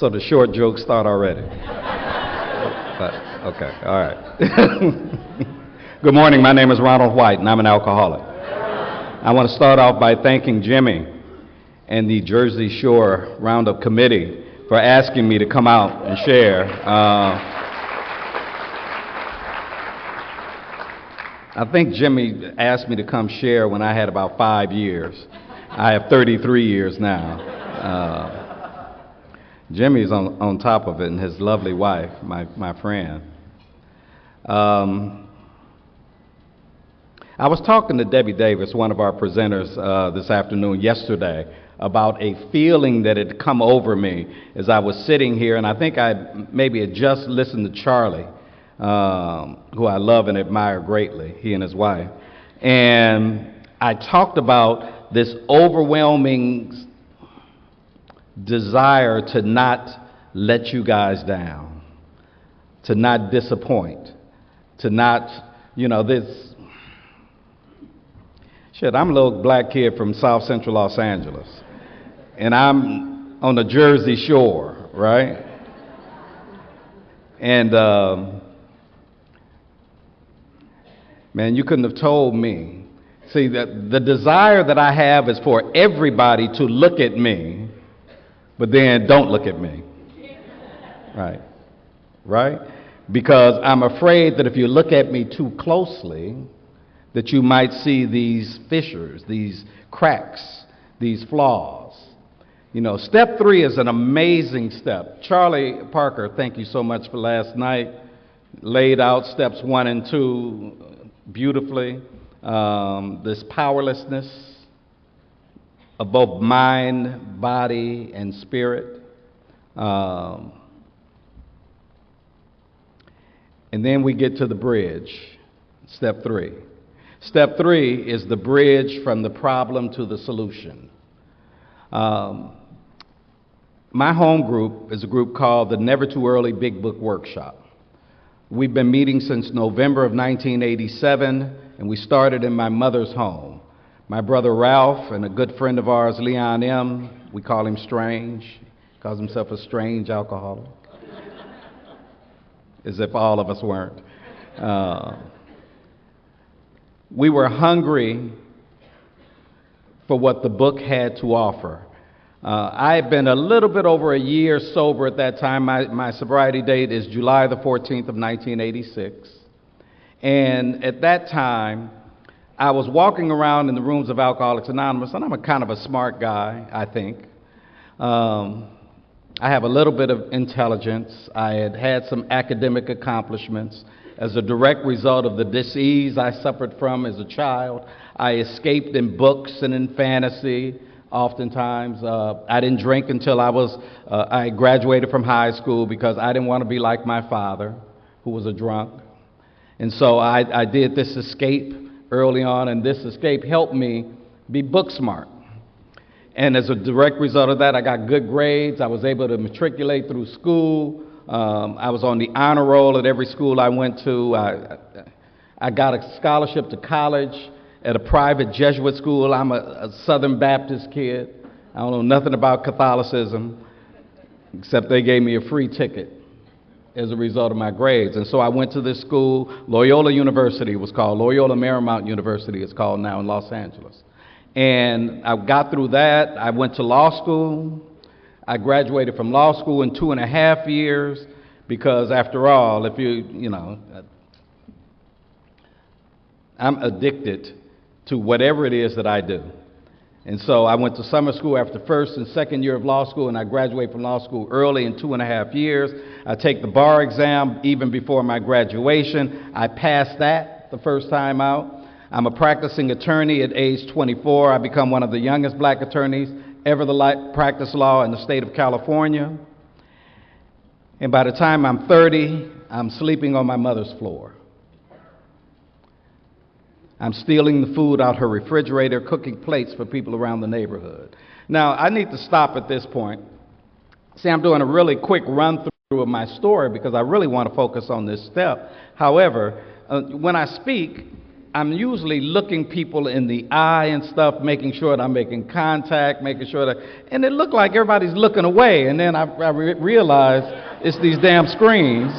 So the short jokes start already. Okay, all right. Good morning, my name is Ronald White, and I'm an alcoholic. I want to start off by thanking Jimmy and the Jersey Shore Roundup Committee for asking me to come out and share. I think Jimmy asked me to come share when I had about 5 years. I have 33 years now. Jimmy's on top of it, and his lovely wife, my friend. I was talking to Debbie Davis, one of our presenters this afternoon, yesterday, about a feeling that had come over me as I was sitting here, and I think I maybe had just listened to Charlie, who I love and admire greatly, he and his wife. And I talked about this overwhelming desire to not let you guys down, to not disappoint, to not, this. Shit, I'm a little black kid from South Central Los Angeles, and I'm on the Jersey Shore, right? And, man, you couldn't have told me. See, the desire that I have is for everybody to look at me, but then don't look at me, right? Because I'm afraid that if you look at me too closely, that you might see these fissures, these cracks, these flaws. Step 3 is an amazing step. Charlie Parker, thank you so much for last night, laid out steps 1 and 2 beautifully. This powerlessness of both mind, body, and spirit. And then we get to the bridge, step 3. Step 3 is the bridge from the problem to the solution. My home group is a group called the Never Too Early Big Book Workshop. We've been meeting since November of 1987, and we started in my mother's home. My brother Ralph and a good friend of ours, Leon M., we call him Strange. He calls himself a strange alcoholic, as if all of us weren't. We were hungry for what the book had to offer. I had been a little bit over a year sober at that time. My sobriety date is July the 14th of 1986. And at that time, I was walking around in the rooms of Alcoholics Anonymous, and I'm a kind of a smart guy, I think. I have a little bit of intelligence. I had had some academic accomplishments. As a direct result of the disease I suffered from as a child, I escaped in books and in fantasy oftentimes. I didn't drink until I graduated from high school because I didn't want to be like my father, who was a drunk. And so I did this escape early on, and this escape helped me be book smart. And as a direct result of that, I got good grades. I was able to matriculate through school. I was on the honor roll at every school I went to. I got a scholarship to college at a private Jesuit school. I'm a Southern Baptist kid. I don't know nothing about Catholicism, except they gave me a free ticket as a result of my grades. And so I went to this school, Loyola University was called, Loyola Marymount University it's called now in Los Angeles. And I got through that. I went to law school. I graduated from law school in 2.5 years because after all, I'm addicted to whatever it is that I do. And so I went to summer school after first and second year of law school, and I graduated from law school early in 2.5 years. I take the bar exam even before my graduation. I passed that the first time out. I'm a practicing attorney at age 24. I become one of the youngest black attorneys ever to practice law in the state of California. And by the time I'm 30, I'm sleeping on my mother's floor. I'm stealing the food out her refrigerator, cooking plates for people around the neighborhood. Now, I need to stop at this point. See, I'm doing a really quick run-through of my story because I really want to focus on this step. However, when I speak, I'm usually looking people in the eye and stuff, making sure that I'm making contact, making sure that, and it looked like everybody's looking away, and then I realized it's these damn screens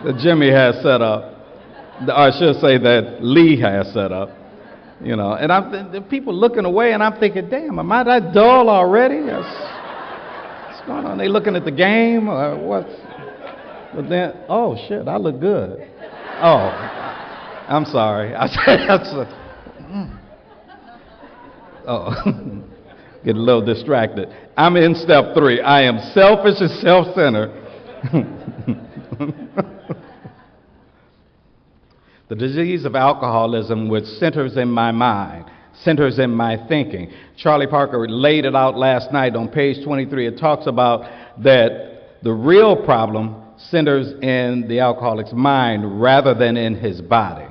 that Jimmy has set up, or I should say that Lee has set up, you know, and the people looking away, and I'm thinking, damn, am I that dull already? What's going on? They looking at the game, or what's? But then, oh shit, I look good. Oh, I'm sorry. I said that's oh, get a little distracted. I'm in step 3. I am selfish and self-centered. The disease of alcoholism, which centers in my mind, centers in my thinking. Charlie Parker laid it out last night on page 23. It talks about that the real problem centers in the alcoholic's mind rather than in his body.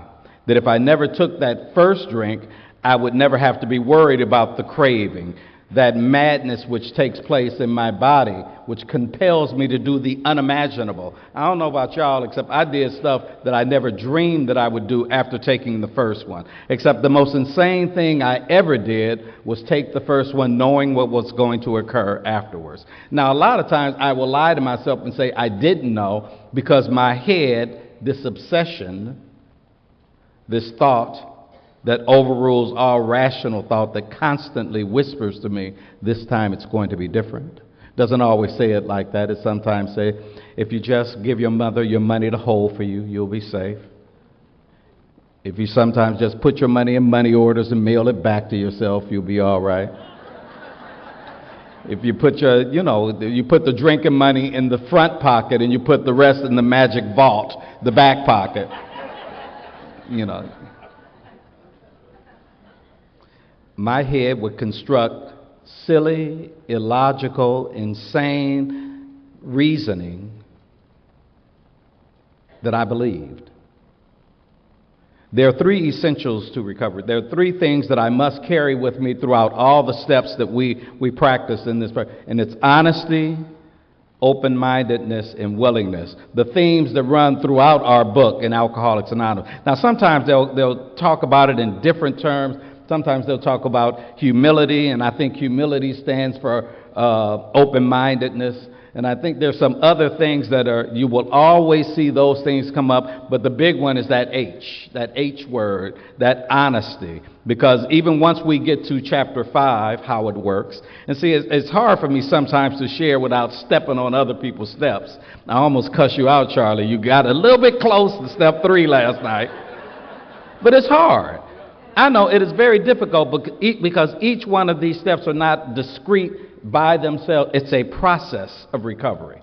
That if I never took that first drink, I would never have to be worried about the craving, that madness which takes place in my body, which compels me to do the unimaginable. I don't know about y'all, except I did stuff that I never dreamed that I would do after taking the first one. Except the most insane thing I ever did was take the first one knowing what was going to occur afterwards. Now, a lot of times I will lie to myself and say I didn't know because my head, this obsession, this thought, that overrules all rational thought, that constantly whispers to me, this time it's going to be different. Doesn't always say it like that. It sometimes say, if you just give your mother your money to hold for you, you'll be safe. If you sometimes just put your money in money orders and mail it back to yourself, you'll be all right. If you put your, you put the drinking money in the front pocket and you put the rest in the magic vault, the back pocket, my head would construct silly, illogical, insane reasoning that I believed. There are 3 essentials to recovery. There are 3 things that I must carry with me throughout all the steps that we practice in this, and it's honesty, open-mindedness, and willingness. The themes that run throughout our book in Alcoholics Anonymous. Now, sometimes they'll talk about it in different terms. Sometimes they'll talk about humility, and I think humility stands for open-mindedness. And I think there's some other things that you will always see those things come up, but the big one is that H word, that honesty. Because even once we get to chapter 5, how it works, and see, it's hard for me sometimes to share without stepping on other people's steps. I almost cuss you out, Charlie. You got a little bit close to step 3 last night. But it's hard. I know it is very difficult because each one of these steps are not discrete by themselves. It's a process of recovery,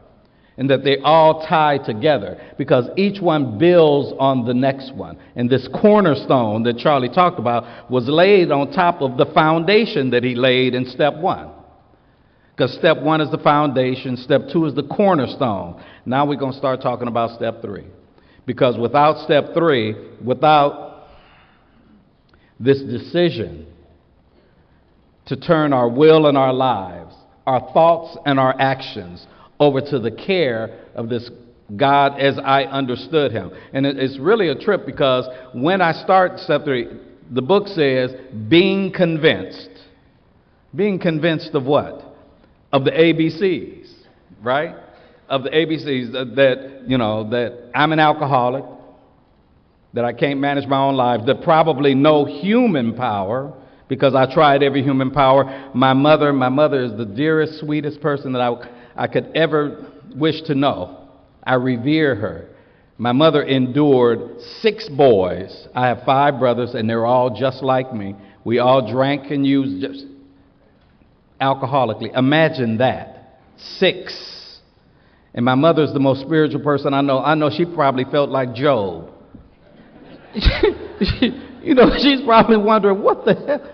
and that they all tie together because each one builds on the next one. And this cornerstone that Charlie talked about was laid on top of the foundation that he laid in step 1. Because step 1 is the foundation, step 2 is the cornerstone. Now we're going to start talking about step 3. Because without step 3, without this decision to turn our will and our lives, our thoughts and our actions over to the care of this God as I understood him. And it's really a trip because when I start step 3, the book says being convinced. Being convinced of what? Of the ABCs, right? Of the ABCs that I'm an alcoholic, that I can't manage my own life, that probably no human power, because I tried every human power. My mother is the dearest, sweetest person that I could ever wish to know. I revere her. My mother endured 6 boys. I have 5 brothers, and they're all just like me. We all drank and used just alcoholically. Imagine that. 6. And my mother's the most spiritual person I know. I know she probably felt like Job. She's probably wondering, what the hell?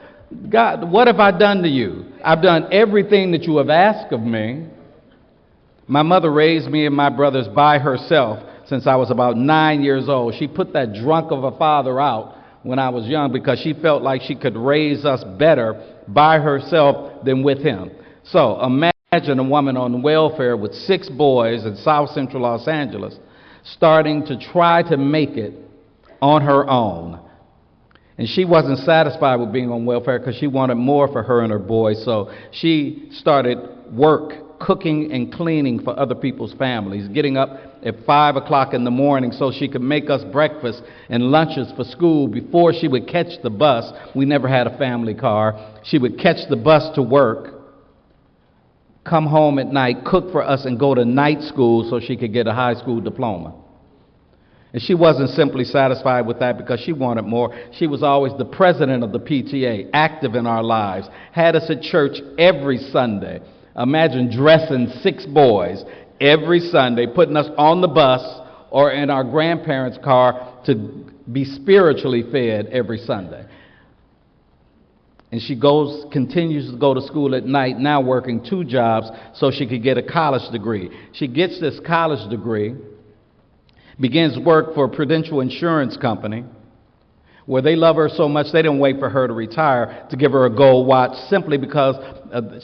God, what have I done to you? I've done everything that you have asked of me. My mother raised me and my brothers by herself since I was about 9 years old. She put that drunk of a father out when I was young because she felt like she could raise us better by herself than with him. So imagine a woman on welfare with 6 boys in South Central Los Angeles. starting to try to make it on her own. And she wasn't satisfied with being on welfare because she wanted more for her and her boys. So she started work, cooking and cleaning for other people's families, getting up at 5 o'clock in the morning so she could make us breakfast and lunches for school before she would catch the bus. We never had a family car. She would catch the bus to work, come home at night, cook for us, and go to night school so she could get a high school diploma. And she wasn't simply satisfied with that because she wanted more. She was always the president of the PTA, active in our lives, had us at church every Sunday. Imagine dressing 6 boys every Sunday, putting us on the bus or in our grandparents' car to be spiritually fed every Sunday. And she continues to go to school at night, now working 2 jobs so she could get a college degree. She gets this college degree, begins work for a Prudential Insurance Company, where they love her so much they didn't wait for her to retire to give her a gold watch simply because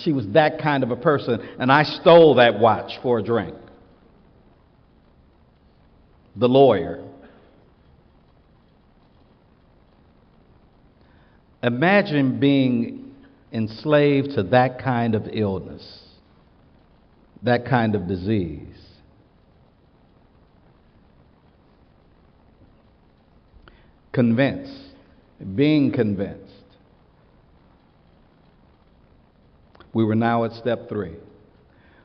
she was that kind of a person. And I stole that watch for a drink. The lawyer. Imagine being enslaved to that kind of illness, that kind of disease. Being convinced. We were now at step 3,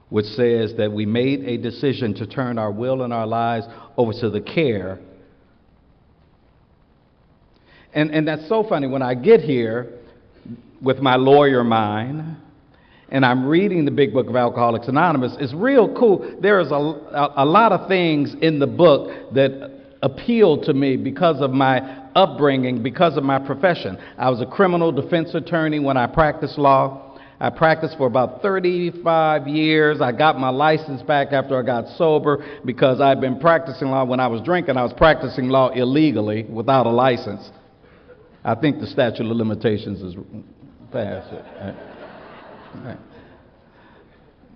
which says that we made a decision to turn our will and our lives over to the care. And that's so funny. When I get here with my lawyer mind, and I'm reading the big book of Alcoholics Anonymous, it's real cool. There is a lot of things in the book that appealed to me because of my upbringing, because of my profession. I was a criminal defense attorney when I practiced law. I practiced for about 35 years. I got my license back after I got sober because I'd been practicing law. When I was drinking, I was practicing law illegally without a license. I think the statute of limitations is past. Right.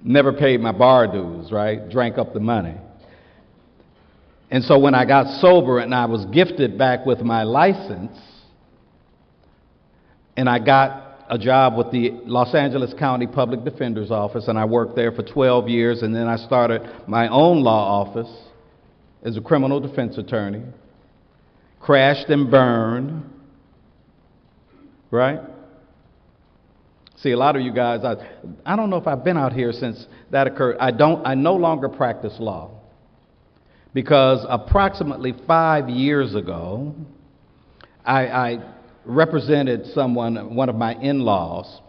Never paid my bar dues, right? Drank up the money. And so when I got sober and I was gifted back with my license, and I got a job with the Los Angeles County Public Defender's Office, and I worked there for 12 years, and then I started my own law office as a criminal defense attorney, crashed and burned, right? See, a lot of you guys, I don't know if I've been out here since that occurred. I no longer practice law. Because approximately 5 years ago, I represented one of my in-laws,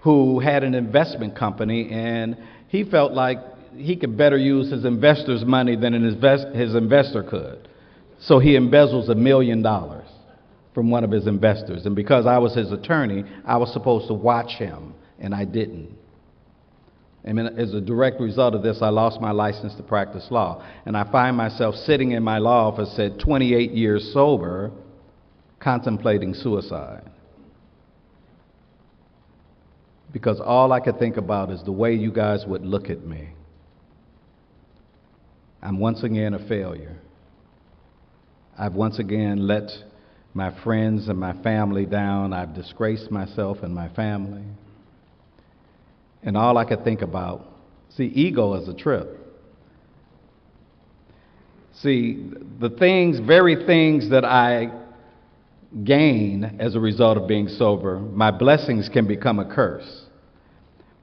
who had an investment company, and he felt like he could better use his investors' money than his investor could. So he embezzles $1 million from one of his investors. And because I was his attorney, I was supposed to watch him, and I didn't. And as a direct result of this, I lost my license to practice law. And I find myself sitting in my law office at 28 years sober, contemplating suicide. Because all I could think about is the way you guys would look at me. I'm once again a failure. I've once again let my friends and my family down. I've disgraced myself and my family. And all I could think about, see, ego is a trip. See, the very things that I gain as a result of being sober, my blessings can become a curse.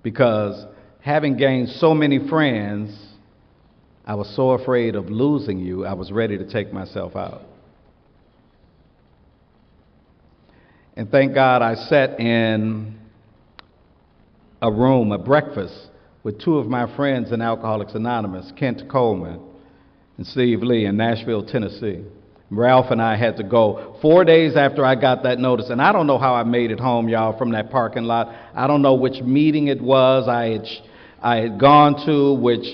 Because having gained so many friends, I was so afraid of losing you, I was ready to take myself out. And thank God I sat in a breakfast with 2 of my friends in Alcoholics Anonymous, Kent Coleman and Steve Lee in Nashville, Tennessee. Ralph and I had to go 4 days after I got that notice, and I don't know how I made it home, y'all, from that parking lot. I don't know which meeting it was I had gone to, which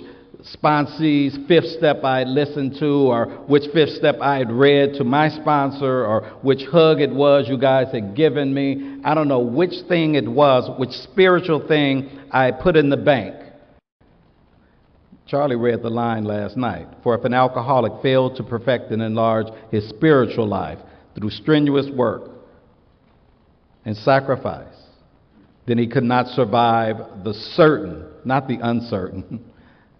sponsee's 5th step I had listened to, or which 5th step I had read to my sponsor, or which hug it was you guys had given me. I don't know which thing it was, which spiritual thing I put in the bank, Charlie read the line last night. For if an alcoholic failed to perfect and enlarge his spiritual life through strenuous work and sacrifice, then he could not survive the certain, not the uncertain,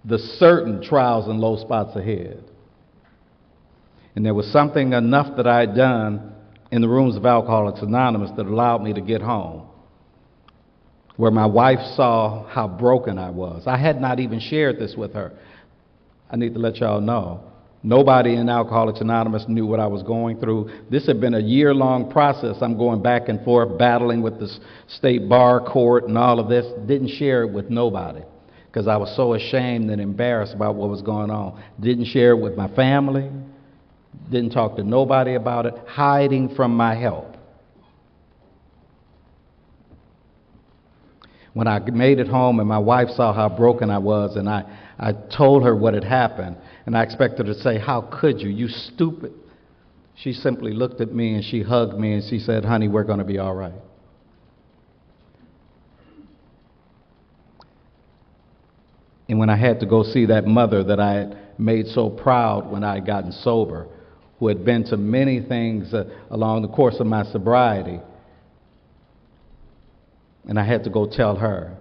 the certain trials and low spots ahead. And there was something enough that I had done in the rooms of Alcoholics Anonymous that allowed me to get home, where my wife saw how broken I was. I had not even shared this with her. I need to let y'all know. Nobody in Alcoholics Anonymous knew what I was going through. This had been a year-long process. I'm going back and forth, battling with the state bar court and all of this. Didn't share it with nobody because I was so ashamed and embarrassed about what was going on. Didn't share it with my family. Didn't talk to nobody about it, hiding from my help. When I made it home and my wife saw how broken I was, and I told her what had happened, and I expected her to say, "How could you? You stupid." She simply looked at me and she hugged me and she said, "Honey, we're going to be all right." And when I had to go see that mother that I had made so proud when I had gotten sober, who had been to many things along the course of my sobriety, and I had to go tell her,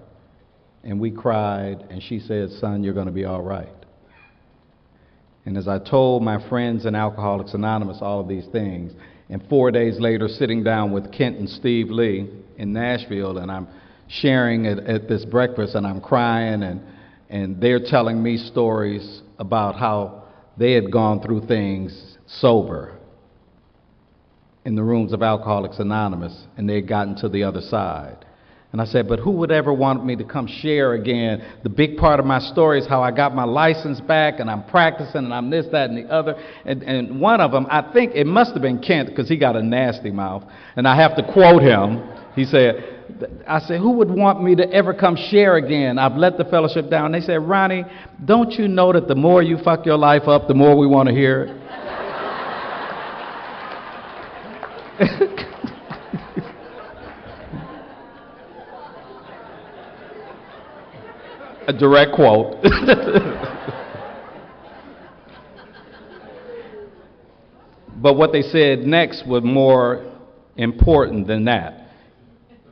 and we cried, and she said, "Son, you're going to be all right." And as I told my friends in Alcoholics Anonymous all of these things, and 4 days later sitting down with Kent and Steve Lee in Nashville, and I'm sharing at this breakfast, and I'm crying, and they're telling me stories about how they had gone through things sober in the rooms of Alcoholics Anonymous, and they had gotten to the other side. And I said, but who would ever want me to come share again? The big part of my story is how I got my license back, and I'm practicing, and I'm this, that, and the other. And one of them, I think it must have been Kent, because he got a nasty mouth, and I have to quote him. He said, I said, who would want me to ever come share again? I've let the fellowship down. They said, Ronnie, don't you know that the more you fuck your life up, the more we want to hear it? A direct quote. But what they said next was more important than that.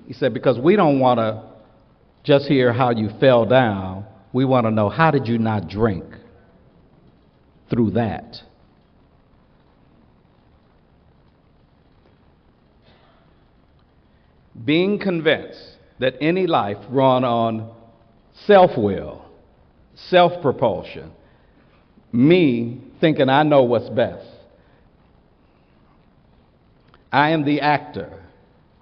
He said, because we don't want to just hear how you fell down. We want to know, how did you not drink through that? Being convinced that any life run on self-will, self-propulsion, me thinking I know what's best. I am the actor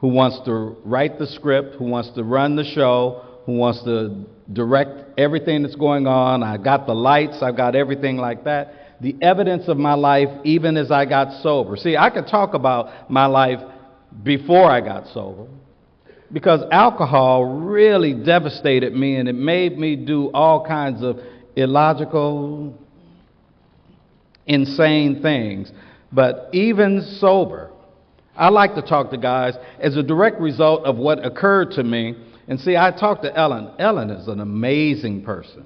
who wants to write the script, who wants to run the show, who wants to direct everything that's going on. I got the lights, I've got everything like that. The evidence of my life, even as I got sober. See, I could talk about my life before I got sober, because alcohol really devastated me, and it made me do all kinds of illogical, insane things. But even sober, I like to talk to guys as a direct result of what occurred to me. And see, I talked to Ellen. Ellen is an amazing person.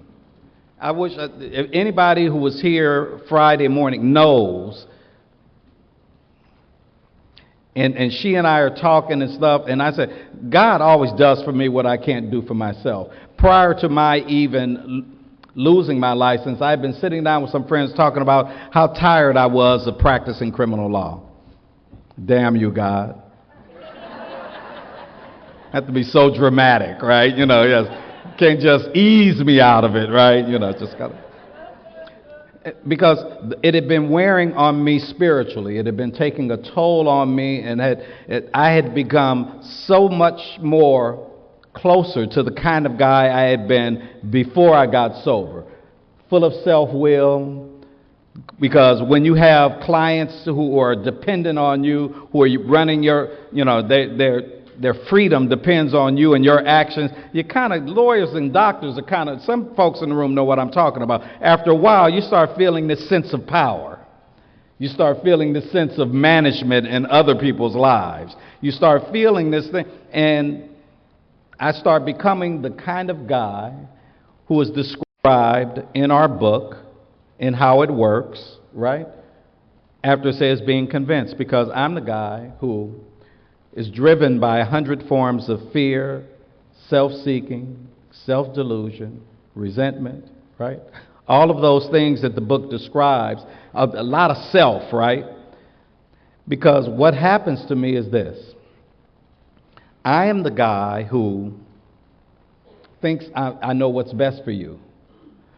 I wish if anybody who was here Friday morning knows. And she and I are talking and stuff, and I said, God always does for me what I can't do for myself. Prior to my even losing my license, I've been sitting down with some friends talking about how tired I was of practicing criminal law. Damn you, God. Have to be so dramatic, right? You know, yes. Can't just ease me out of it, right? You know, just gotta. Because it had been wearing on me spiritually. It had been taking a toll on me, and I had become so much more closer to the kind of guy I had been before I got sober. Full of self-will, because when you have clients who are dependent on you, who are running your, you know, their freedom depends on you and your actions. You kind of, lawyers and doctors are kind of, some folks in the room know what I'm talking about. After a while, you start feeling this sense of power. You start feeling this sense of management in other people's lives. You start feeling this thing, and I start becoming the kind of guy who is described described in our book and how it works, right? After it says being convinced, because I'm the guy who is driven by 100 forms of fear, self-seeking, self-delusion, resentment, right? All of those things that the book describes, a lot of self, right? Because what happens to me is this. I am the guy who thinks I know what's best for you.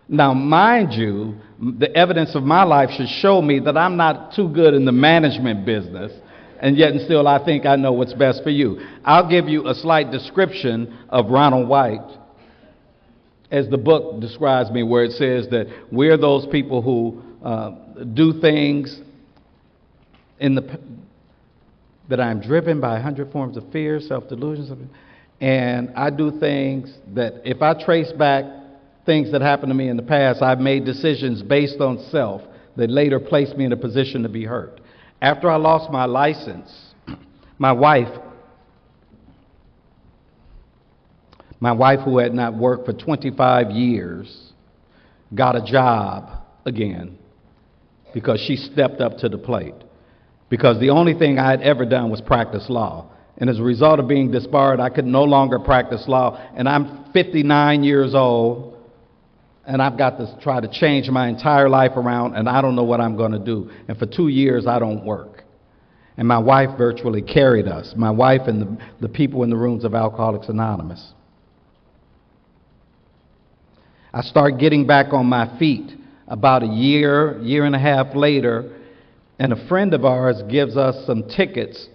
Now, mind you, the evidence of my life should show me that I'm not too good in the management business, and yet and still I think I know what's best for you. I'll give you a slight description of Ronald White as the book describes me, where it says that we're those people who do things that I'm driven by 100 forms of fear, self-delusion, and I do things that if I trace back things that happened to me in the past, I've made decisions based on self that later placed me in a position to be hurt. After I lost my license, my wife who had not worked for 25 years, got a job again because she stepped up to the plate. Because the only thing I had ever done was practice law. And as a result of being disbarred, I could no longer practice law. And I'm 59 years old, and I've got to try to change my entire life around, and I don't know what I'm going to do. And for 2 years, I don't work. And my wife virtually carried us, my wife and the people in the rooms of Alcoholics Anonymous. I start getting back on my feet about a year and a half later, and a friend of ours gives us some tickets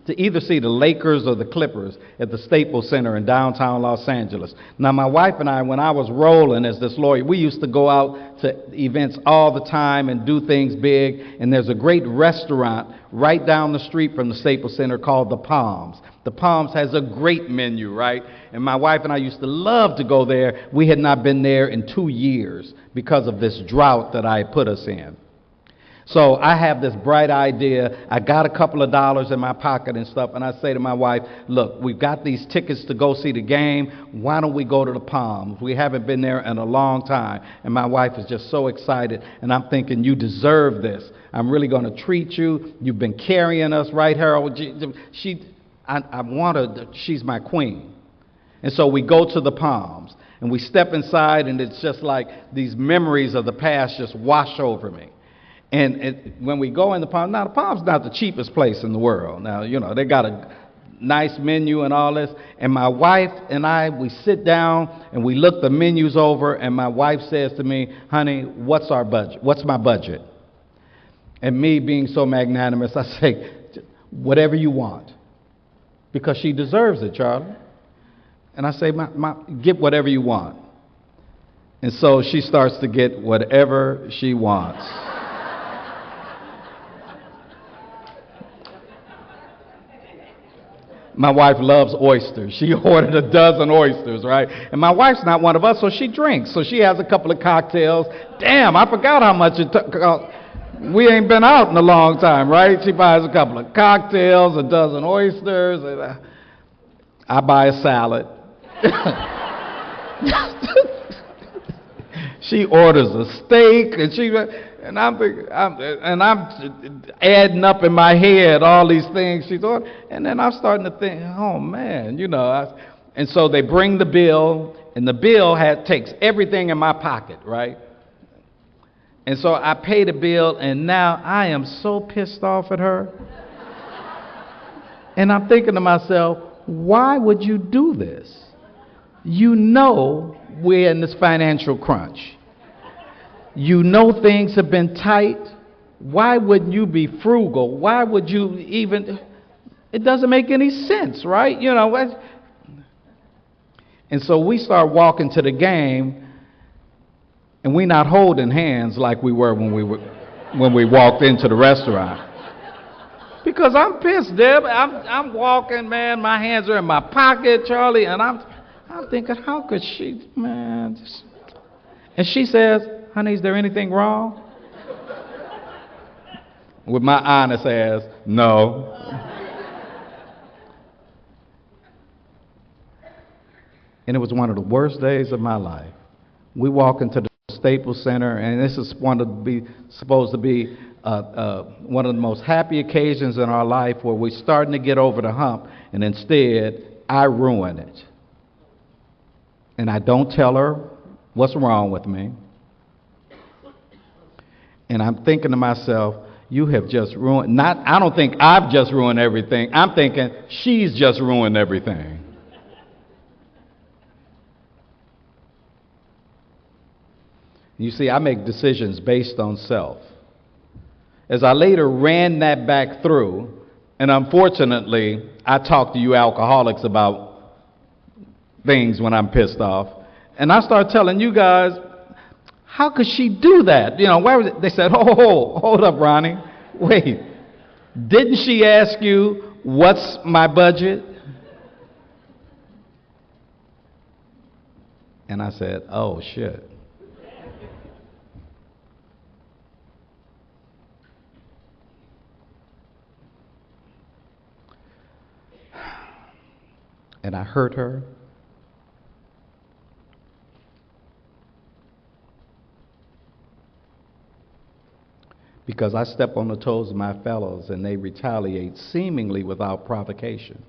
to either see the Lakers or the Clippers at the Staples Center in downtown Los Angeles. Now, my wife and I, when I was rolling as this lawyer, we used to go out to events all the time and do things big, and there's a great restaurant right down the street from the Staples Center called The Palms. The Palms has a great menu, right? And my wife and I used to love to go there. We had not been there in 2 years because of this drought that I put us in. So I have this bright idea. I got a couple of dollars in my pocket and stuff, and I say to my wife, look, we've got these tickets to go see the game. Why don't we go to the Palms? We haven't been there in a long time. And my wife is just so excited, and I'm thinking, you deserve this. I'm really going to treat you. You've been carrying us, right, Harold? She's my queen. And so we go to the Palms, and we step inside, and it's just like these memories of the past just wash over me. And when we go in the Palms, now the Palms not the cheapest place in the world. Now, you know, they got a nice menu and all this. And my wife and I, we sit down and we look the menus over, and my wife says to me, honey, what's our budget? What's my budget? And me being so magnanimous, I say, whatever you want. Because she deserves it, Charlie. And I say, get whatever you want. And so she starts to get whatever she wants. My wife loves oysters. She ordered a dozen oysters, right? And my wife's not one of us, so she drinks. So she has a couple of cocktails. Damn, I forgot how much it took. We ain't been out in a long time, right? She buys a couple of cocktails, a dozen oysters. And I buy a salad. She orders a steak, and I'm adding up in my head all these things she's ordering, and then I'm starting to think, oh man, you know. And so they bring the bill, and the bill takes everything in my pocket, right? And so I pay the bill, and now I am so pissed off at her. And I'm thinking to myself, why would you do this? You know we're in this financial crunch. You know things have been tight. Why wouldn't you be frugal? Why would you even... It doesn't make any sense, right? You know. And so we start walking to the game, and we're not holding hands like we were when we walked into the restaurant. Because I'm pissed, Deb. I'm walking, man. My hands are in my pocket, Charlie, and I'm thinking, how could she, man? And she says, honey, is there anything wrong? With my honest ass, no. And it was one of the worst days of my life. We walk into the Staples Center, and this is supposed to be one of the most happy occasions in our life where we're starting to get over the hump, and instead, I ruin it. And I don't tell her what's wrong with me. And I'm thinking to myself, you have just ruined, I don't think I've just ruined everything. I'm thinking she's just ruined everything. You see, I make decisions based on self. As I later ran that back through, and unfortunately, I talk to you alcoholics about things when I'm pissed off, and I start telling you guys, how could she do that? You know, why was it? They said, oh, hold up, Ronnie. Wait, didn't she ask you, what's my budget? And I said, oh, shit. And I hurt her. Because I step on the toes of my fellows and they retaliate seemingly without provocation.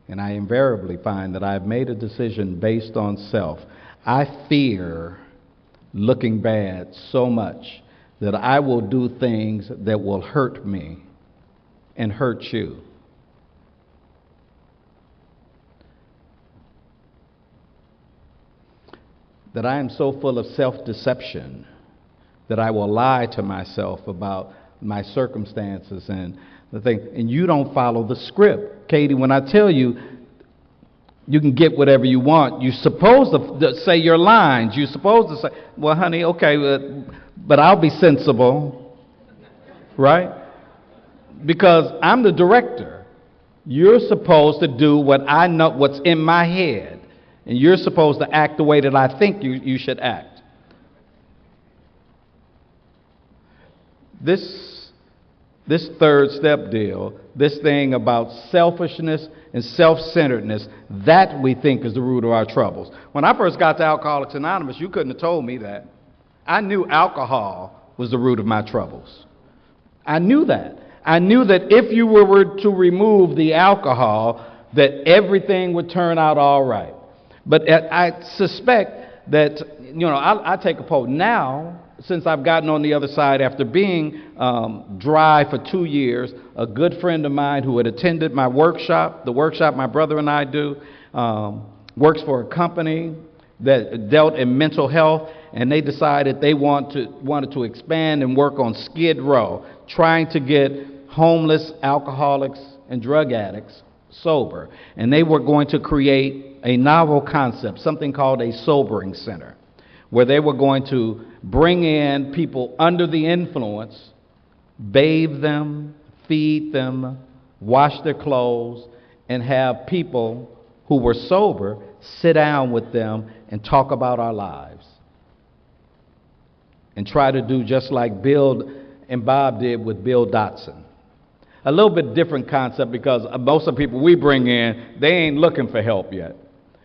And I invariably find that I've made a decision based on self. I fear looking bad so much that I will do things that will hurt me and hurt you. That I am so full of self-deception that I will lie to myself about my circumstances and the thing. And you don't follow the script. Katie, when I tell you, you can get whatever you want, you're supposed to say your lines. You're supposed to say, well, honey, okay, but I'll be sensible, right? Because I'm the director. You're supposed to do what I know, what's in my head. And you're supposed to act the way that I think you should act. This third step deal, this thing about selfishness and self-centeredness, that we think is the root of our troubles. When I first got to Alcoholics Anonymous, you couldn't have told me that. I knew alcohol was the root of my troubles. I knew that. I knew that if you were to remove the alcohol, that everything would turn out all right. But I suspect that, I take a poll now. Since I've gotten on the other side after being dry for 2 years, a good friend of mine who had attended my workshop, the workshop my brother and I do, works for a company that dealt in mental health, and they decided they wanted to expand and work on Skid Row, trying to get homeless alcoholics and drug addicts sober. And they were going to create a novel concept, something called a sobering center, where they were going to bring in people under the influence, bathe them, feed them, wash their clothes, and have people who were sober sit down with them and talk about our lives. And try to do just like Bill and Bob did with Bill Dotson. A little bit different concept because most of the people we bring in, they ain't looking for help yet.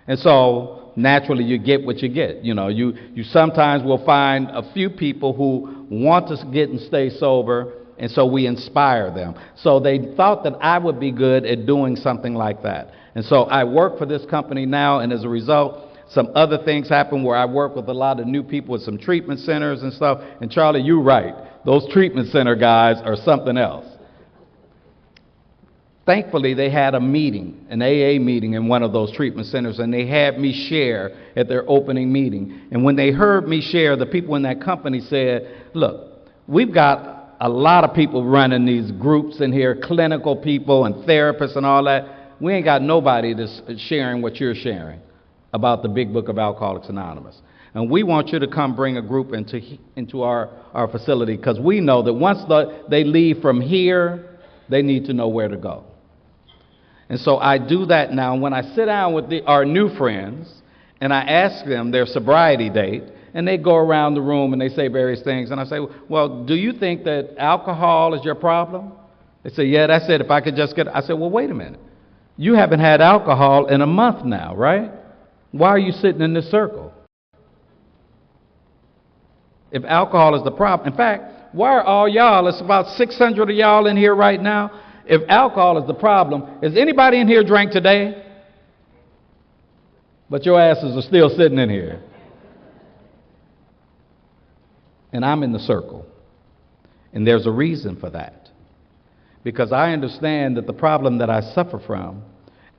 And so naturally you get what you get. You sometimes will find a few people who want to get and stay sober, and so we inspire them. So they thought that I would be good at doing something like that. And so I work for this company now, and as a result, some other things happen where I work with a lot of new people with some treatment centers and stuff. And Charlie, you're right. Those treatment center guys are something else. Thankfully, they had a meeting, an AA meeting in one of those treatment centers, and they had me share at their opening meeting. And when they heard me share, the people in that company said, look, we've got a lot of people running these groups in here, clinical people and therapists and all that. We ain't got nobody that's sharing what you're sharing about the big book of Alcoholics Anonymous. And we want you to come bring a group into our facility, because we know that once they leave from here, they need to know where to go. And so I do that now. When I sit down with our new friends and I ask them their sobriety date, and they go around the room and they say various things, and I say, well, do you think that alcohol is your problem? They say, yeah, that's it. If I could just get... I said, well, wait a minute. You haven't had alcohol in a month now, right? Why are you sitting in this circle? If alcohol is the problem, in fact, why are all y'all, it's about 600 of y'all in here right now. If alcohol is the problem, has anybody in here drank today? But your asses are still sitting in here. And I'm in the circle. And there's a reason for that. Because I understand that the problem that I suffer from,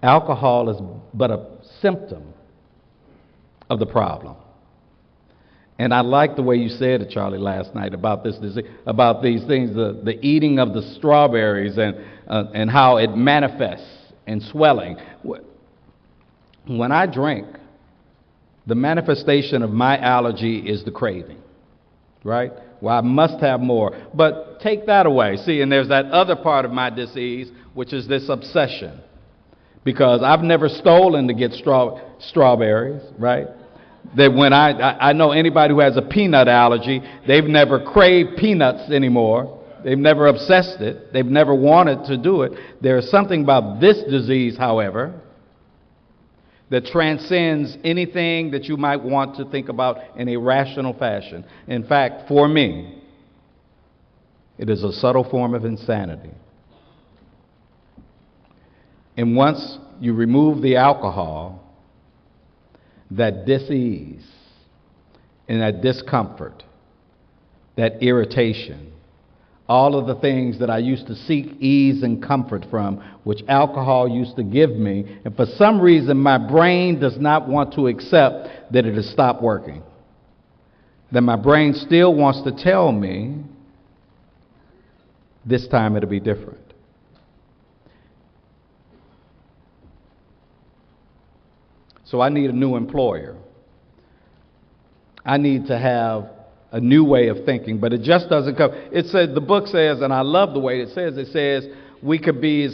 alcohol is but a symptom of the problem. And I like the way you said it, Charlie, last night about this disease, about these things, the eating of the strawberries and how it manifests in swelling. When I drink, the manifestation of my allergy is the craving, right? Well, I must have more. But take that away. See, and there's that other part of my disease, which is this obsession. Because I've never stolen to get strawberries, right? That when I know anybody who has a peanut allergy, they've never craved peanuts anymore. They've never obsessed it. They've never wanted to do it. There is something about this disease, however, that transcends anything that you might want to think about in a rational fashion. In fact, for me, it is a subtle form of insanity. And once you remove the alcohol, that dis-ease and that discomfort, that irritation, all of the things that I used to seek ease and comfort from, which alcohol used to give me, and for some reason my brain does not want to accept that it has stopped working. That my brain still wants to tell me this time it'll be different. So I need a new employer. I need to have a new way of thinking, but it just doesn't come. It says, the book says, and I love the way it says we could be,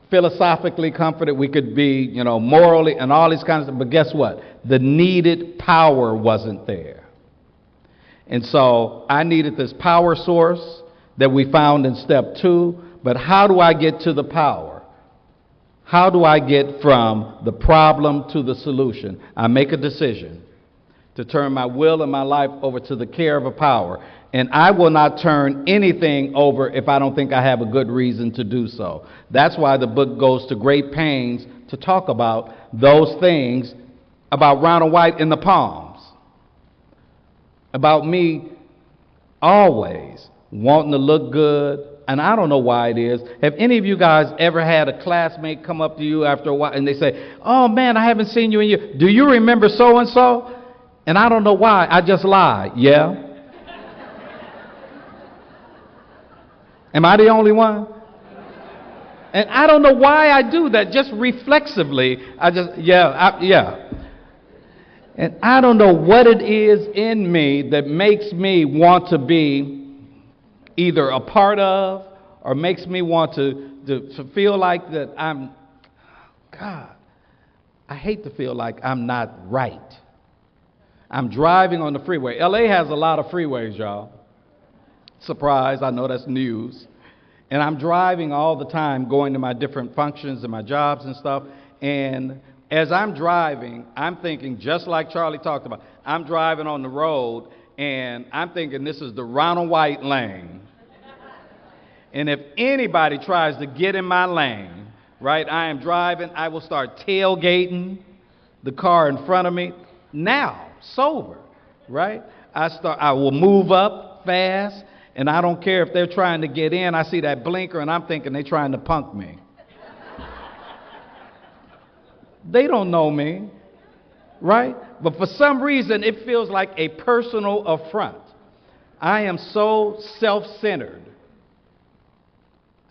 philosophically comforted, we could be, morally, and all these kinds of, but guess what? The needed power wasn't there. And so I needed this power source that we found in step 2, but how do I get to the power? How do I get from the problem to the solution? I make a decision to turn my will and my life over to the care of a power. And I will not turn anything over if I don't think I have a good reason to do so. That's why the book goes to great pains to talk about those things, about Roundup White in the palms, about me always wanting to look good. And I don't know why it is. Have any of you guys ever had a classmate come up to you after a while and they say, "Oh man, I haven't seen you in years. Do you remember so and so?" And I don't know why. I just lied. Yeah. Am I the only one? And I don't know why I do that. Just reflexively, yeah. And I don't know what it is in me that makes me want to be either a part of or makes me want to feel like that I hate to feel like I'm not right. I'm driving on the freeway. LA has a lot of freeways, y'all. Surprise, I know that's news. And I'm driving all the time, going to my different functions and my jobs and stuff. And as I'm driving, I'm thinking, just like Charlie talked about, I'm driving on the road and I'm thinking this is the Roundup White lane. And if anybody tries to get in my lane, right, I am driving, I will start tailgating the car in front of me. Now, sober, right? I will move up fast, and I don't care if they're trying to get in. I see that blinker, and I'm thinking they're trying to punk me. They don't know me, right? But for some reason, it feels like a personal affront. I am so self-centered.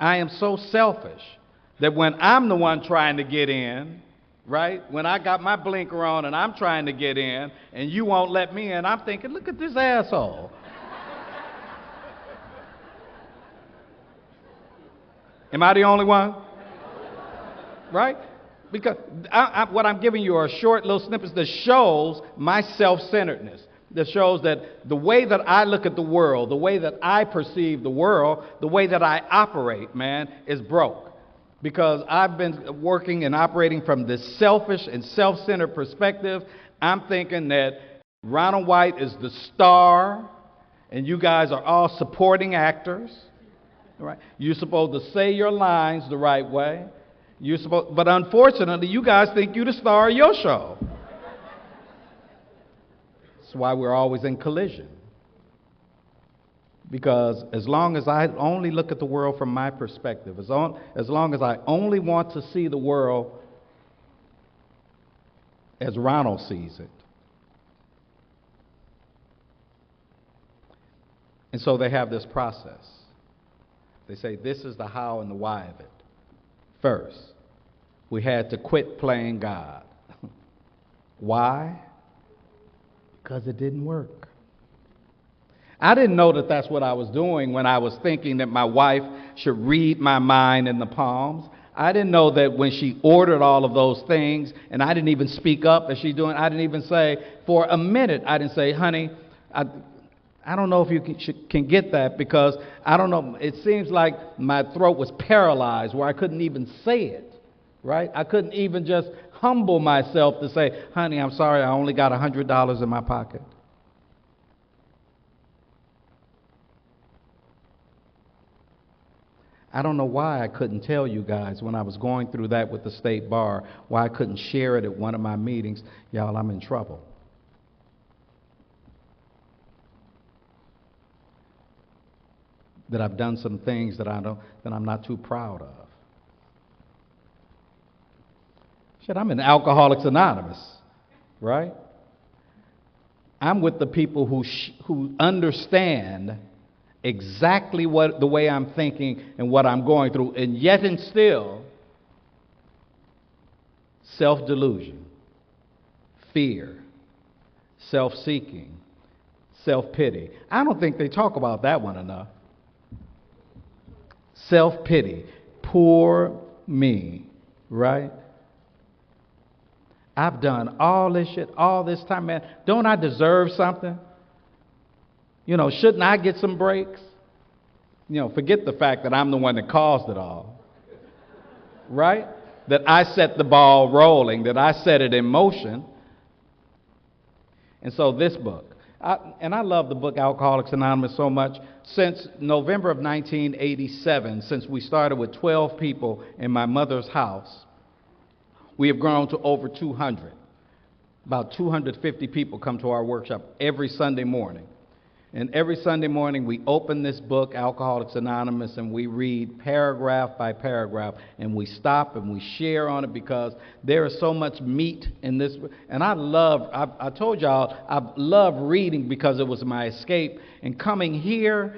I am so selfish that when I'm the one trying to get in, right, when I got my blinker on and I'm trying to get in and you won't let me in, I'm thinking, look at this asshole. Am I the only one? Right? Because what I'm giving you are short little snippets that shows my self-centeredness. That shows that the way that I look at the world, the way that I perceive the world, the way that I operate, man, is broke. because I've been working and operating from this selfish and self-centered perspective. I'm thinking that Ronald White is the star, and you guys are all supporting actors. Right? You're supposed to say your lines the right way. But unfortunately, you guys think you're the star of your show. That's why we're always in collision. Because as long as I only look at the world from my perspective, as long as I only want to see the world as Ronald sees it. And so they have this process. They say this is the how and the why of it. First, we had to quit playing God. Why? Because it didn't work. I didn't know that that's what I was doing when I was thinking that my wife should read my mind in the palms. I didn't know that when she ordered all of those things, and I didn't even speak up as she's doing, I didn't even say, for a minute, I didn't say, honey, I don't know if you can get that, because I don't know, it seems like my throat was paralyzed where I couldn't even say it, right? I couldn't even just humble myself to say, honey, I'm sorry, I only got $100 in my pocket. I don't know why I couldn't tell you guys when I was going through that with the state bar, why I couldn't share it at one of my meetings. Y'all, I'm in trouble. That I've done some things that I'm not too proud of. Shit, I'm in Alcoholics Anonymous, right? I'm with the people who understand exactly the way I'm thinking and what I'm going through, and yet and still, self-delusion, fear, self-seeking, self-pity. I don't think they talk about that one enough. Self-pity, poor me, right? I've done all this shit all this time, man. Don't I deserve something? You know, shouldn't I get some breaks? You know, forget the fact that I'm the one that caused it all, right? That I set the ball rolling, that I set it in motion. And so this book, I love the book Alcoholics Anonymous so much. Since November of 1987, since we started with 12 people in my mother's house, we have grown to over 200. About 250 people come to our workshop every Sunday morning. And every Sunday morning we open this book, Alcoholics Anonymous, and we read paragraph by paragraph, and we stop and we share on it because there is so much meat in this. And I told y'all, I love reading because it was my escape. And coming here,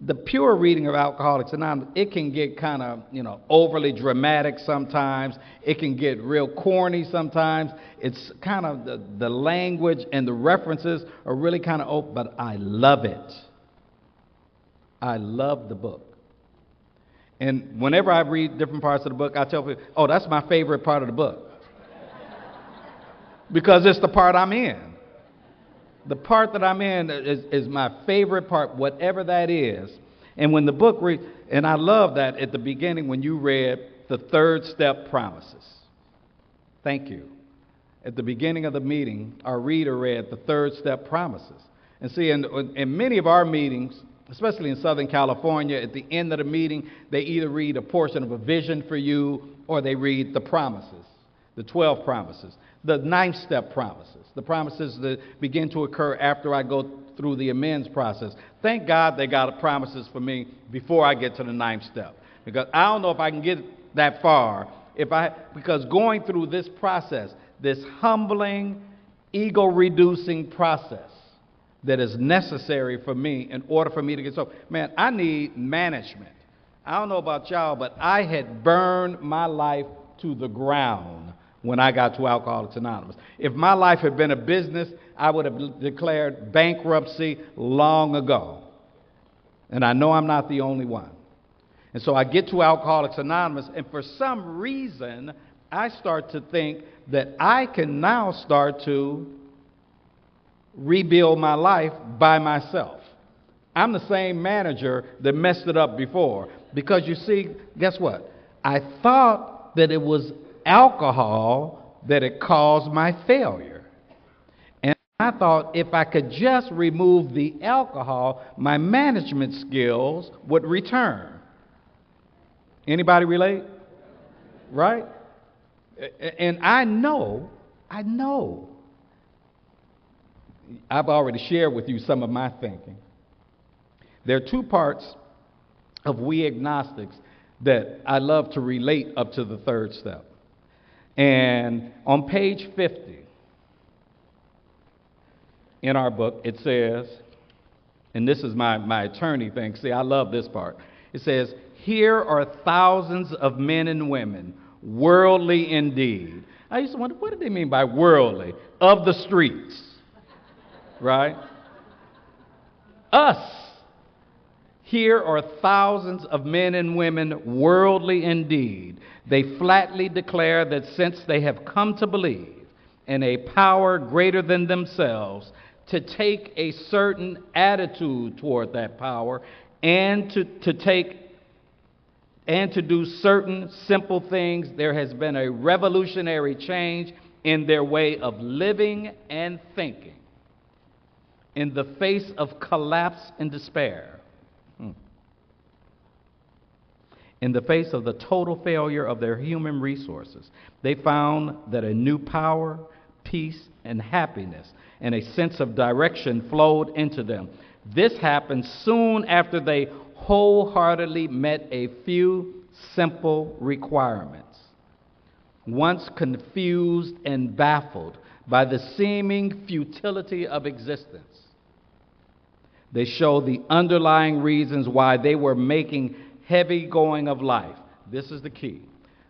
the pure reading of Alcoholics Anonymous, it can get kind of, overly dramatic sometimes. It can get real corny sometimes. It's kind of the language and the references are really kind of open, but I love it. I love the book. And whenever I read different parts of the book, I tell people, oh, that's my favorite part of the book. Because it's the part I'm in. The part that I'm in is my favorite part, whatever that is. And when the book and I love that at the beginning when you read the third step promises. Thank you. At the beginning of the meeting, our reader read the third step promises. And see, in many of our meetings, especially in Southern California, at the end of the meeting, they either read a portion of a vision for you or they read the promises, the 12 promises, the 9th step promises, the promises that begin to occur after I go through the amends process. Thank God they got promises for me before I get to the 9th step, because I don't know if I can get that far because going through this process, this humbling, ego-reducing process that is necessary for me in order for me to get sober. Man, I need management. I don't know about y'all, but I had burned my life to the ground when I got to Alcoholics Anonymous. If my life had been a business, I would have declared bankruptcy long ago. And I know I'm not the only one. And so I get to Alcoholics Anonymous, and for some reason, I start to think that I can now start to rebuild my life by myself. I'm the same manager that messed it up before, Because you see, guess what? I thought that it was alcohol that had caused my failure. And I thought if I could just remove the alcohol, my management skills would return. Anybody relate? Right? And I know, I've already shared with you some of my thinking. There are two parts of we agnostics that I love to relate up to the third step. And on page 50 in our book, it says, and this is my attorney thing. See, I love this part. It says, here are thousands of men and women, worldly indeed. I used to wonder, what do they mean by worldly? Of the streets, right? Us. Here are thousands of men and women, worldly indeed. They flatly declare that since they have come to believe in a power greater than themselves, to take a certain attitude toward that power and to do certain simple things, there has been a revolutionary change in their way of living and thinking. In the face of collapse and despair, in the face of the total failure of their human resources, they found that a new power, peace, and happiness and a sense of direction flowed into them. This happened soon after they wholeheartedly met a few simple requirements. Once confused and baffled by the seeming futility of existence, they showed the underlying reasons why they were making heavy going of life. This is the key.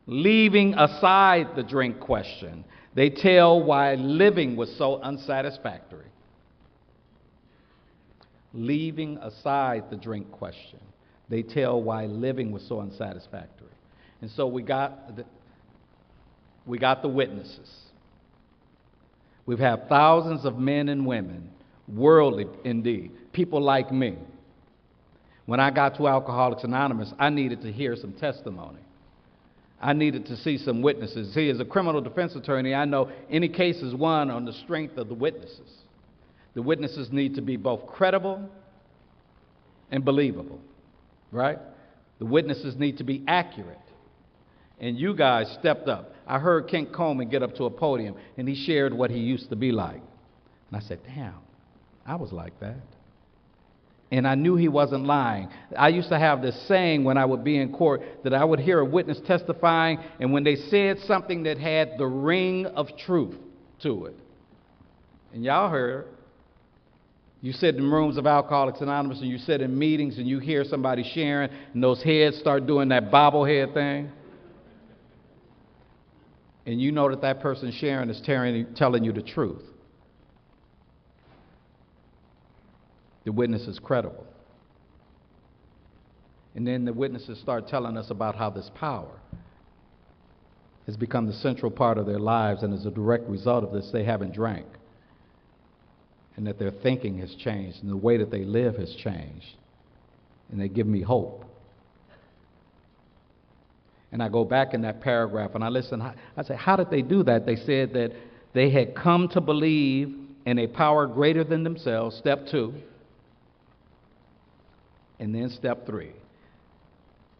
Leaving aside the drink question, they tell why living was so unsatisfactory. Leaving aside the drink question, they tell why living was so unsatisfactory. And so we got the witnesses. We've had thousands of men and women, worldly indeed, people like me. When I got to Alcoholics Anonymous, I needed to hear some testimony. I needed to see some witnesses. See, as a criminal defense attorney, I know any case is won on the strength of the witnesses. The witnesses need to be both credible and believable, right? The witnesses need to be accurate. And you guys stepped up. I heard Kent Coleman get up to a podium, and he shared what he used to be like. And I said, damn, I was like that. And I knew he wasn't lying. I used to have this saying when I would be in court that I would hear a witness testifying, and when they said something that had the ring of truth to it, and y'all heard, you sit in rooms of Alcoholics Anonymous, and you sit in meetings, and you hear somebody sharing, and those heads start doing that bobblehead thing, and you know that that person sharing is telling you the truth. The witness is credible. And then the witnesses start telling us about how this power has become the central part of their lives, and as a direct result of this, they haven't drank. And that their thinking has changed, and the way that they live has changed. And they give me hope. And I go back in that paragraph and I listen. I say, how did they do that? They said that they had come to believe in a power greater than themselves, step 2. And then step 3,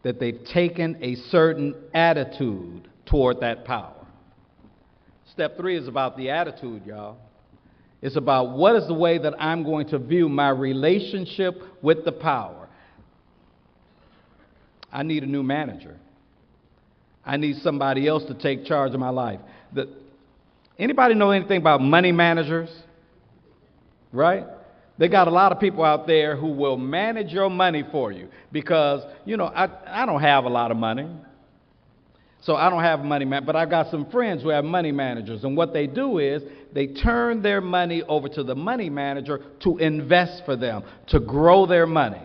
that they've taken a certain attitude toward that power. Step 3 is about the attitude, y'all. It's about what is the way that I'm going to view my relationship with the power. I need a new manager. I need somebody else to take charge of my life. Anybody know anything about money managers? Right? They got a lot of people out there who will manage your money for you because, you know, I don't have a lot of money. So I don't have money, but I've got some friends who have money managers. And what they do is they turn their money over to the money manager to invest for them, to grow their money.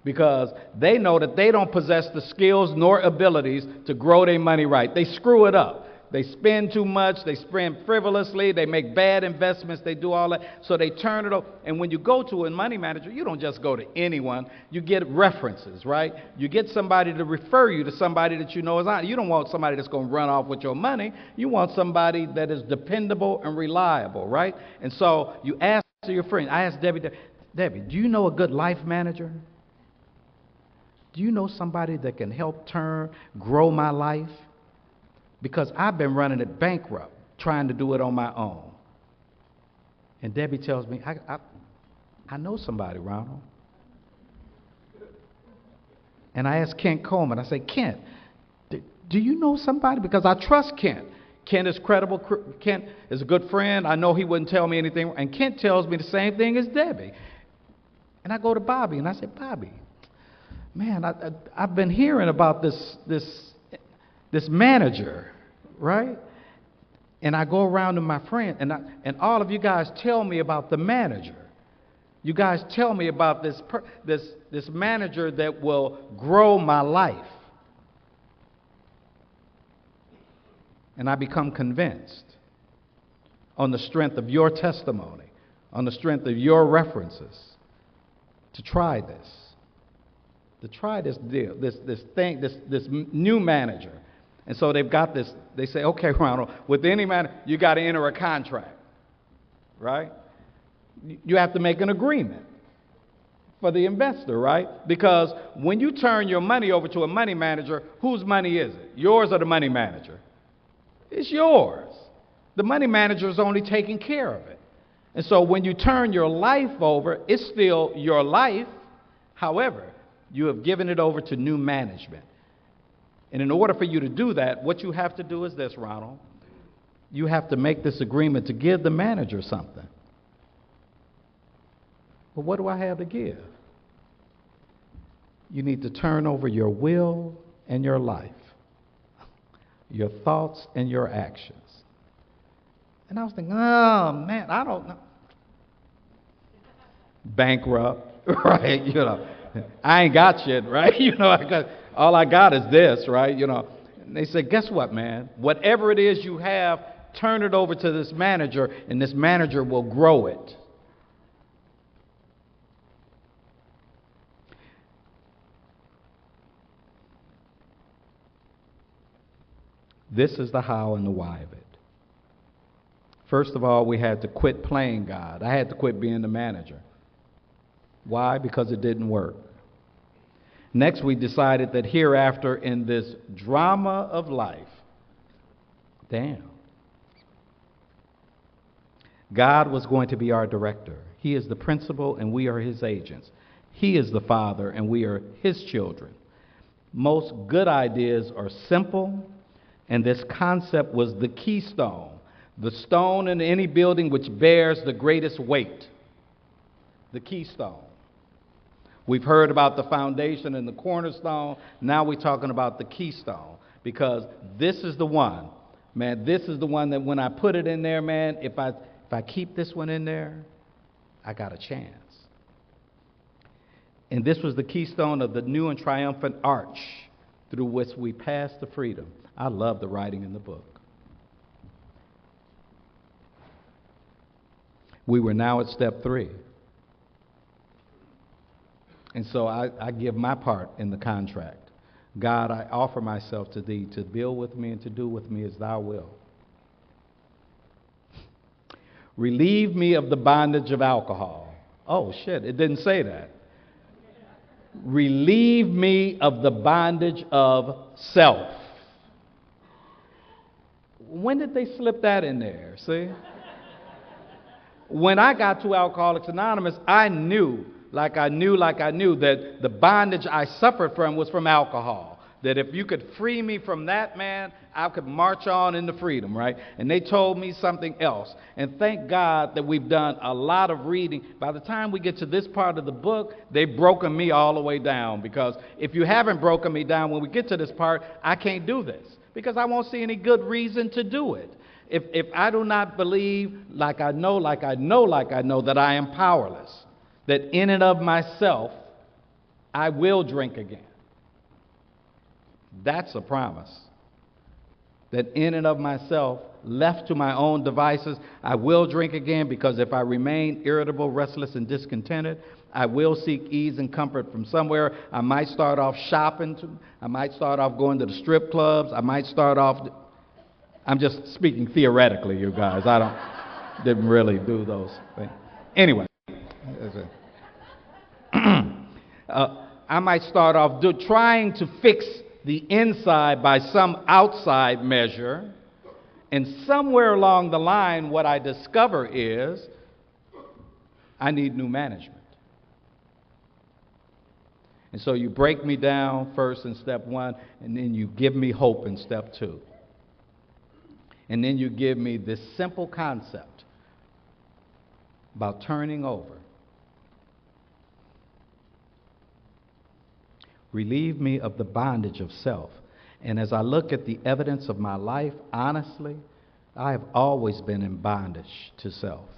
Because they know that they don't possess the skills nor abilities to grow their money right. They screw it up. they spend too much, they spend frivolously, they make bad investments, they do all that. So they turn it over. And when you go to a money manager, you don't just go to anyone. You get references, right? You get somebody to refer you to somebody that you know is on. You don't want somebody that's going to run off with your money. You want somebody that is dependable and reliable, right? And so you ask your friend. I asked Debbie, Debbie, do you know a good life manager? Do you know somebody that can help grow my life? Because I've been running it bankrupt, trying to do it on my own. And Debbie tells me, I know somebody, Ronald. And I asked Kent Coleman, I said, Kent, do you know somebody? Because I trust Kent. Kent is credible. Kent is a good friend. I know he wouldn't tell me anything. And Kent tells me the same thing as Debbie. And I go to Bobby and I say, Bobby, man, I've been hearing about this manager, right? And I go around to my friend, and all of you guys tell me about the manager. You guys tell me about this manager that will grow my life. And I become convinced on the strength of your testimony, on the strength of your references, to try this. To try this deal, this new manager. And so they've got this, they say, okay, Ronald, with any manager, you got to enter a contract, right? You have to make an agreement for the investor, right? Because when you turn your money over to a money manager, whose money is it? Yours or the money manager? It's yours. The money manager is only taking care of it. And so when you turn your life over, it's still your life. However, you have given it over to new management. And in order for you to do that, what you have to do is this, Ronald. You have to make this agreement to give the manager something. Well, what do I have to give? You need to turn over your will and your life, your thoughts and your actions. And I was thinking, oh, man, I don't know. Bankrupt, right? You know, I ain't got shit, right? You know, all I got is this, right? You know, and they said, guess what, man? Whatever it is you have, turn it over to this manager, and this manager will grow it. This is the how and the why of it. First of all, we had to quit playing God. I had to quit being the manager. Why? Because it didn't work. Next, we decided that hereafter in this drama of life, God was going to be our director. He is the principal and we are his agents. He is the father and we are his children. Most good ideas are simple, and this concept was the keystone, the stone in any building which bears the greatest weight, the keystone. We've heard about the foundation and the cornerstone. Now we're talking about the keystone, because this is the one, man, this is the one that when I put it in there, man, if I keep this one in there, I got a chance. And this was the keystone of the new and triumphant arch through which we pass to freedom. I love the writing in the book. We were now at step 3. And so I give my part in the contract. God, I offer myself to thee to build with me and to do with me as thou wilt. Relieve me of the bondage of alcohol. Oh, shit, it didn't say that. Relieve me of the bondage of self. When did they slip that in there? See? When I got to Alcoholics Anonymous, I knew that the bondage I suffered from was from alcohol. That if you could free me from that, man, I could march on into freedom, right? And they told me something else. And thank God that we've done a lot of reading. By the time we get to this part of the book, they've broken me all the way down. Because if you haven't broken me down, when we get to this part, I can't do this. Because I won't see any good reason to do it. If I do not believe like I know that I am powerless, that in and of myself, I will drink again. That's a promise. that in and of myself, left to my own devices, I will drink again, because if I remain irritable, restless, and discontented, I will seek ease and comfort from somewhere. I might start off shopping. I might start off going to the strip clubs. I might start off, I'm just speaking theoretically, you guys. Didn't really do those things. Anyway, I might start off trying to fix the inside by some outside measure, and somewhere along the line, what I discover is I need new management. And so you break me down first in step one, and then you give me hope in step two. And then you give me this simple concept about turning over. Relieve me of the bondage of self. And as I look at the evidence of my life, honestly, I have always been in bondage to self.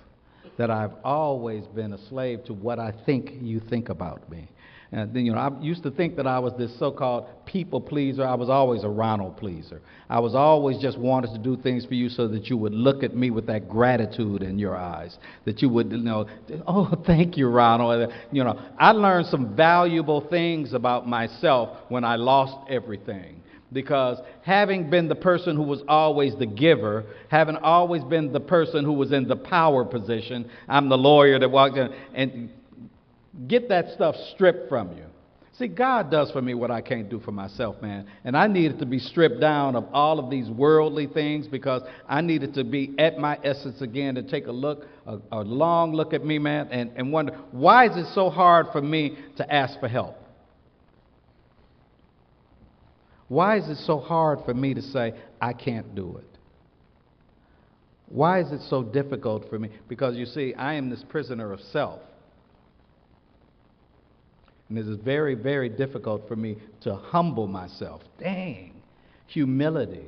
That I've always been a slave to what I think you think about me. And then, I used to think that I was this so-called people pleaser. I was always a Ronald pleaser. I was always just wanted to do things for you so that you would look at me with that gratitude in your eyes. That you would, oh, thank you, Ronald. I learned some valuable things about myself when I lost everything. Because having been the person who was always the giver, having always been the person who was in the power position, I'm the lawyer that walked in, and get that stuff stripped from you. See, God does for me what I can't do for myself, man. And I needed to be stripped down of all of these worldly things, because I needed to be at my essence again, to take a long look at me, man, and wonder, why is it so hard for me to ask for help? Why is it so hard for me to say, I can't do it? Why is it so difficult for me? Because you see, I am this prisoner of self. And it is very, very difficult for me to humble myself. Dang, humility.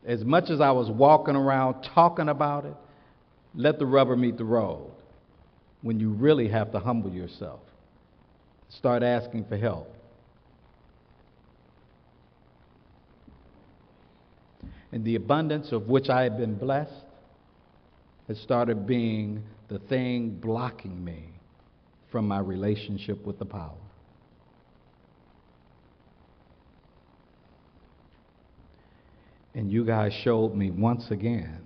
As much as I was walking around talking about it, let the rubber meet the road. When you really have to humble yourself. Start asking for help. And the abundance of which I have been blessed has started being the thing blocking me from my relationship with the power. And you guys showed me once again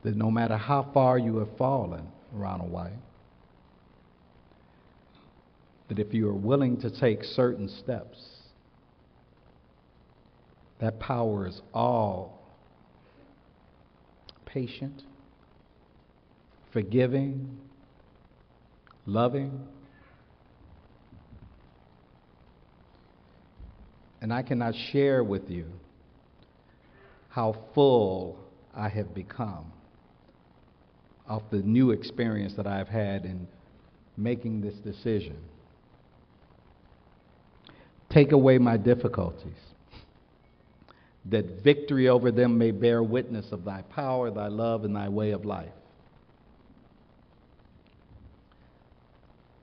that no matter how far you have fallen, Ronald White, that if you are willing to take certain steps, that power is all patient, forgiving, loving. And I cannot share with you how full I have become of the new experience that I've had in making this decision. Take away my difficulties, that victory over them may bear witness of thy power, thy love, and thy way of life.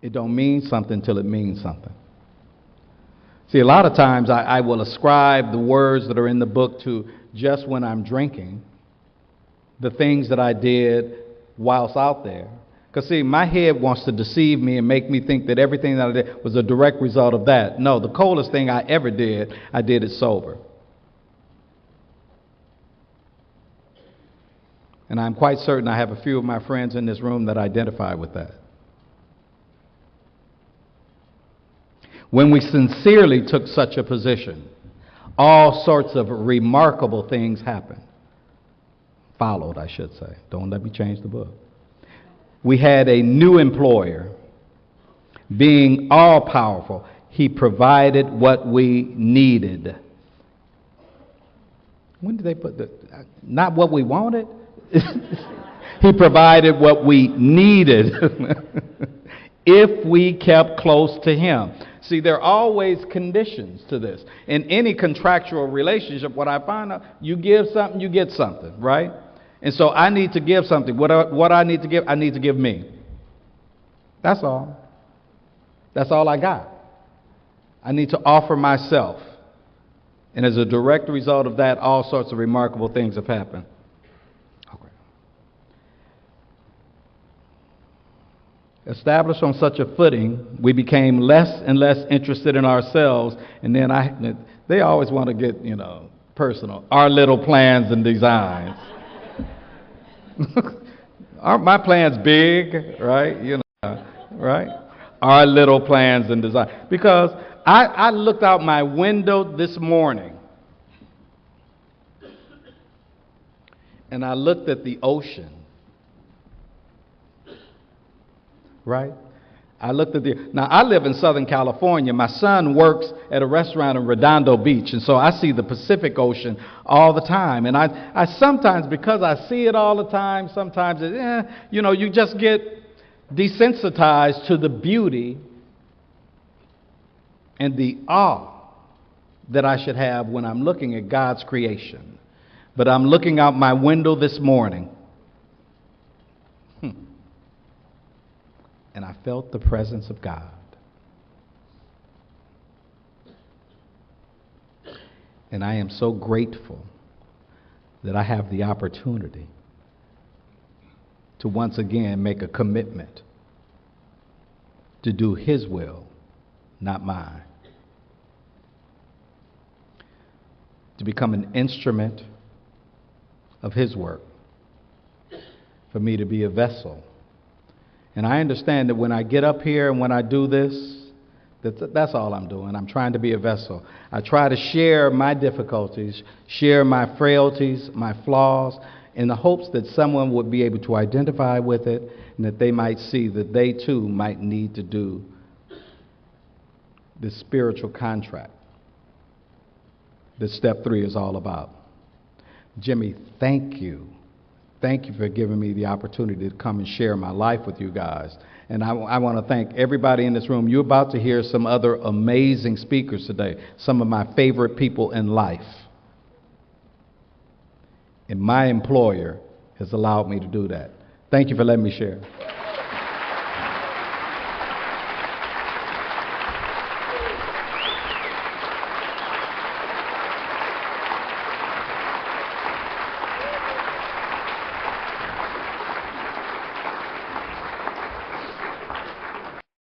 It don't mean something till it means something. See, a lot of times I will ascribe the words that are in the book to just when I'm drinking, the things that I did whilst out there. Because, see, my head wants to deceive me and make me think that everything that I did was a direct result of that. No, the coldest thing I ever did, I did it sober. And I'm quite certain I have a few of my friends in this room that identify with that. When we sincerely took such a position, all sorts of remarkable things happened. Followed, I should say. Don't let me change the book. We had a new employer. Being all-powerful, he provided what we needed. When did they put not what we wanted? He provided what we needed if we kept close to him. See, there are always conditions to this. In any contractual relationship, what I find out, you give something, you get something, right? And so I need to give something. What I need to give, I need to give me. That's all. That's all I got. I need to offer myself. And as a direct result of that, all sorts of remarkable things have happened. Okay. Established on such a footing, we became less and less interested in ourselves, and then they always want to get, personal. Our little plans and designs. Aren't my plans big, right? Right? Our little plans and designs. Because I looked out my window this morning, and I looked at the ocean. Right? Now I live in Southern California. My son works at a restaurant in Redondo Beach, and so I see the Pacific Ocean all the time. And I sometimes, because I see it all the time, sometimes you just get desensitized to the beauty and the awe that I should have when I'm looking at God's creation. But I'm looking out my window this morning, and I felt the presence of God. And I am so grateful that I have the opportunity to once again make a commitment to do His will, not mine. To become an instrument of His work, for me to be a vessel. And I understand that when I get up here and when I do this, that's all I'm doing. I'm trying to be a vessel. I try to share my difficulties, share my frailties, my flaws, in the hopes that someone would be able to identify with it and that they might see that they too might need to do this spiritual contract that step 3 is all about. Jimmy, thank you. Thank you for giving me the opportunity to come and share my life with you guys. And I want to thank everybody in this room. You're about to hear some other amazing speakers today, some of my favorite people in life. And my employer has allowed me to do that. Thank you for letting me share.